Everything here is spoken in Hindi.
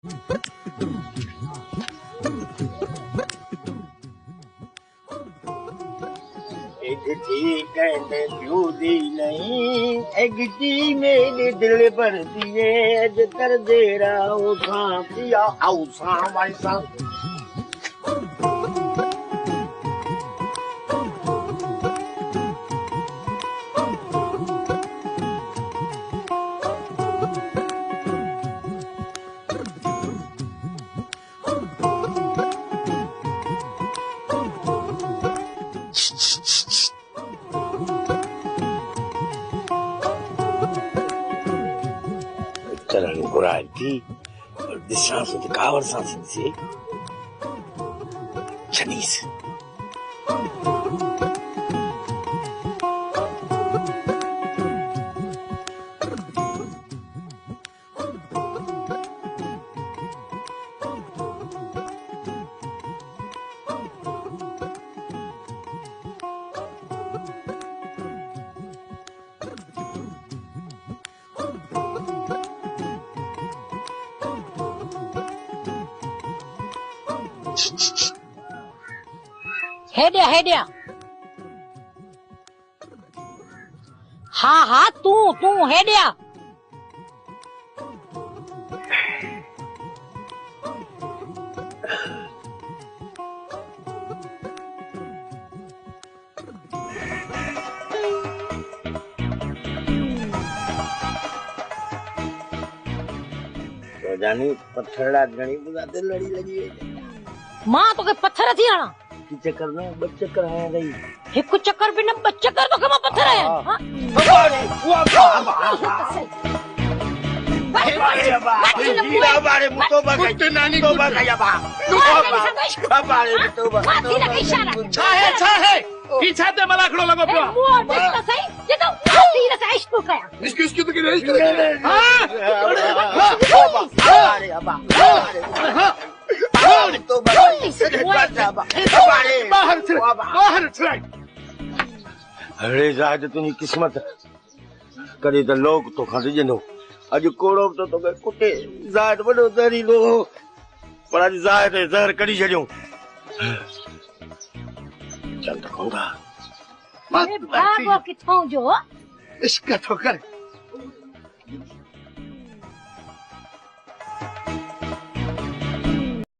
कहने दी नहीं एगती मेरे दिल पर दिए कर दे रहा हूँ पिया आओ भाई साहब चरण गुराती और दिशा से कावर सांस से चनीस हेडिया हाँ हाँ तू हेडिया जानी पत्थरड़ा घणी बुझाते लड़ी लगी है मां तो के पत्थर थी आना की चक्कर ना बच चक्कर आया रही एक चक्कर भी न बच चक्कर तो कमा पत्थर आया हां अरे वाह बारे मुतोबा के नानी को बगाया बा बारे मुतोबा छाहे पीछे ते मला खड़ो लगो पियो मोर देखता सही ये तो तीर से इश्क कया इसकी तो की नहीं अरे अबा तो बाहर चला अरे जाद तुनी किस्मत करी तो लोग तो खड़ी जनो अज कोड़ो तो गए कुटे जाद बड़ो दरी लो पर आज जाद जहर कड़ी छड़ियो चल तो कहूंगा अरे भागो किथों जो इसका तो कर